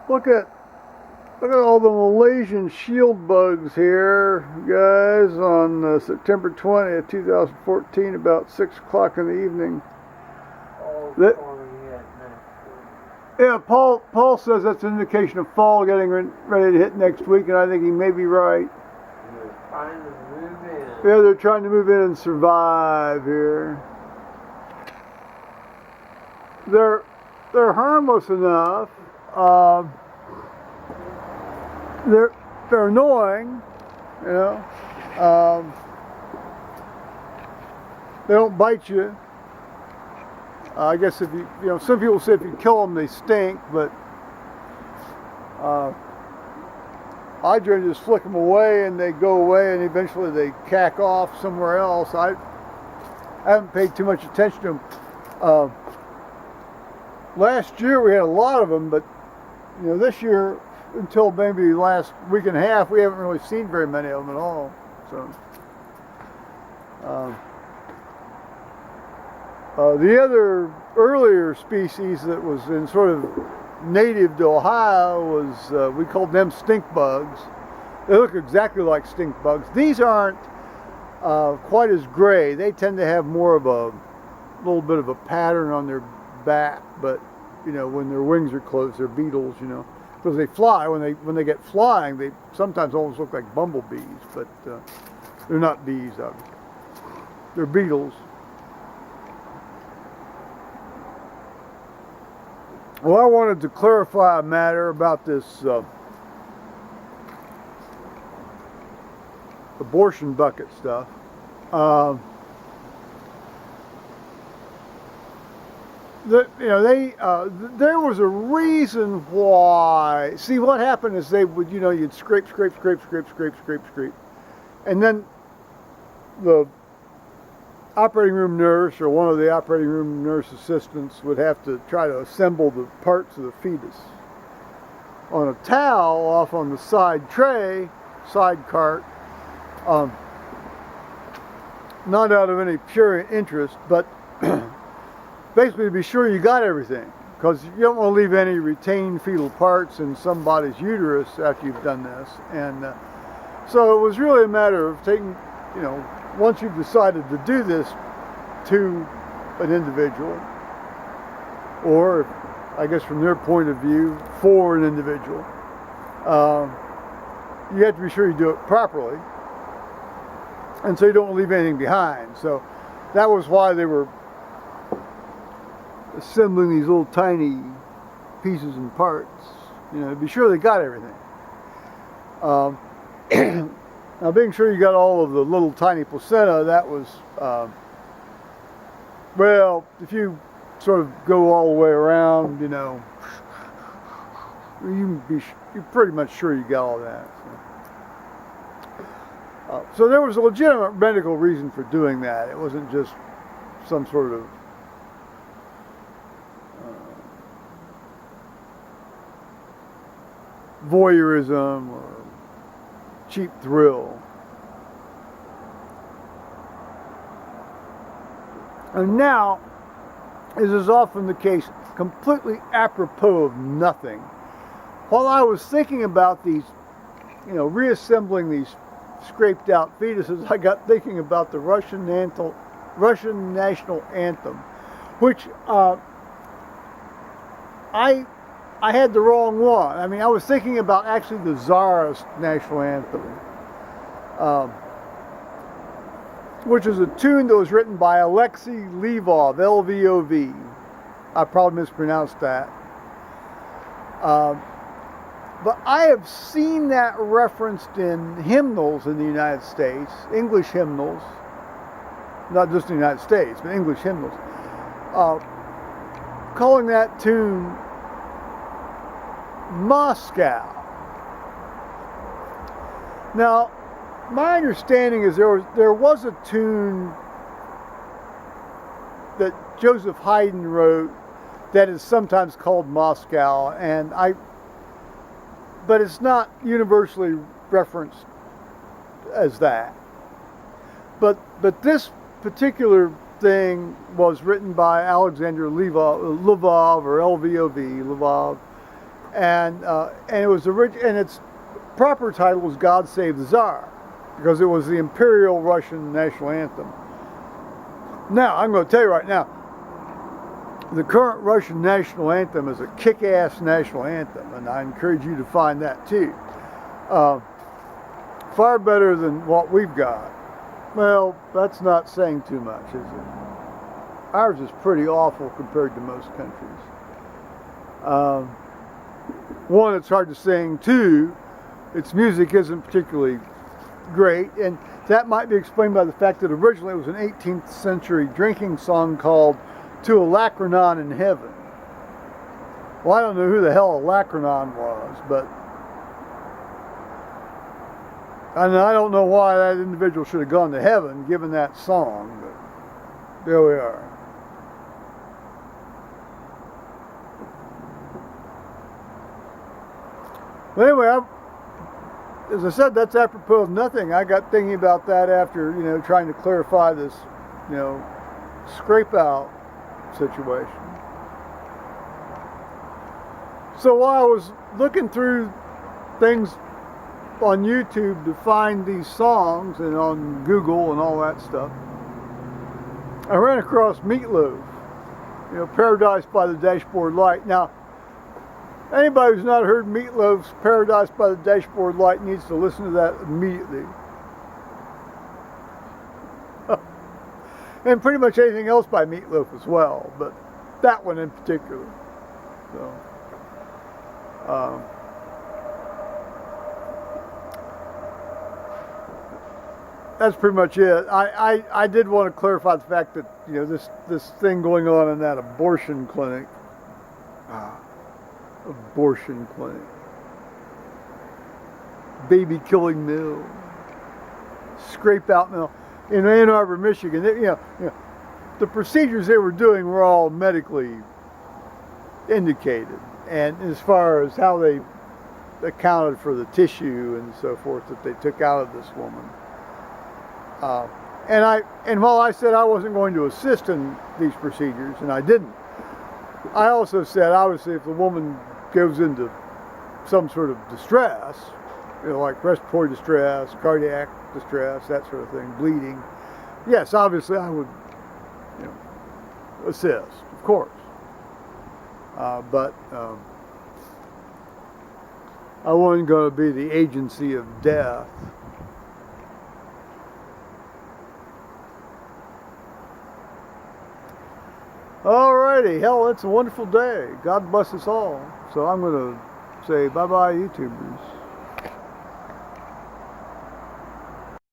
Look at all the Malaysian shield bugs here, guys, on September 20th, 2014, about 6 o'clock in the evening. That, yeah, Paul says that's an indication of fall getting ready to hit next week, and I think he may be right. They're trying to move in. Yeah, they're trying to move in and survive here. They're harmless enough. They're annoying, you know. They don't bite you. I guess if you know, some people say if you kill them they stink, but I generally just flick them away and they go away, and eventually they cack off somewhere else. I haven't paid too much attention to them. Last year we had a lot of them, but you know, this year, until maybe last week and a half, we haven't really seen very many of them at all. So, the other earlier species that was in sort of native to Ohio was, we called them stink bugs. They look exactly like stink bugs. These aren't quite as gray. They tend to have more of a little bit of a pattern on their back, but you know, when their wings are closed, they're beetles, you know, because they fly. When they get flying, they sometimes almost look like bumblebees, but they're not bees, obviously. They're beetles. Well, I wanted to clarify a matter about this abortion bucket stuff. There was a reason why. See, what happened is they would, you know, you'd scrape, and then the operating room nurse or one of the operating room nurse assistants would have to try to assemble the parts of the fetus on a towel off on the side cart, not out of any pure interest, but basically to be sure you got everything, because you don't want to leave any retained fetal parts in somebody's uterus after you've done this. And so it was really a matter of taking, you know, once you've decided to do this to an individual, or I guess from their point of view, for an individual, you have to be sure you do it properly, and so you don't leave anything behind. So that was why they were assembling these little tiny pieces and parts, you know, to be sure they got everything. Now, being sure you got all of the little tiny placenta, that was, well, if you sort of go all the way around, you know, you're pretty much sure you got all that. So there was a legitimate medical reason for doing that. It wasn't just some sort of voyeurism or cheap thrill. And now, as is often the case, completely apropos of nothing, while I was thinking about these, you know, reassembling these scraped out fetuses, I got thinking about the Russian National Anthem, which I had the wrong one. I mean, I was thinking about actually the Tsarist National Anthem, which is a tune that was written by Alexei Lvov, L-V-O-V. I probably mispronounced that. But I have seen that referenced in hymnals in the United States, English hymnals, not just in the United States, but English hymnals, calling that tune Moscow. Now, my understanding is there was a tune that Joseph Haydn wrote that is sometimes called Moscow, but it's not universally referenced as that. But this particular thing was written by Alexander Lvov or Lvov, and it was and its proper title was "God Save the Tsar," because it was the Imperial Russian national anthem. Now, I'm going to tell you right now, the current Russian national anthem is a kick-ass national anthem, and I encourage you to find that too. Far better than what we've got. Well, that's not saying too much, is it? Ours is pretty awful compared to most countries. One, it's hard to sing. Two, its music isn't particularly great, and that might be explained by the fact that originally it was an 18th century drinking song called "To a Lacrinon in Heaven." Well, I don't know who the hell a Lacrinon was, but and I don't know why that individual should have gone to heaven given that song, but there we are. But anyway, as I said, that's apropos of nothing. I got thinking about that after, trying to clarify this, scrape out situation. So while I was looking through things on YouTube to find these songs and on Google and all that stuff, I ran across Meatloaf, Paradise by the Dashboard Light. Now, anybody who's not heard Meatloaf's Paradise by the Dashboard Light needs to listen to that immediately. And pretty much anything else by Meatloaf as well, but that one in particular. So, that's pretty much it. I did want to clarify the fact that this thing going on in that abortion clinic. Abortion clinic, baby killing mill, scrape out mill in Ann Arbor, Michigan. The procedures they were doing were all medically indicated, and as far as how they accounted for the tissue and so forth that they took out of this woman. And while I said I wasn't going to assist in these procedures, and I didn't, I also said obviously if the woman goes into some sort of distress, like respiratory distress, cardiac distress, that sort of thing, bleeding, yes, obviously I would, assist, of course. But I wasn't going to be the agency of death. Alrighty, hell, it's a wonderful day. God bless us all. So I'm going to say bye-bye, YouTubers.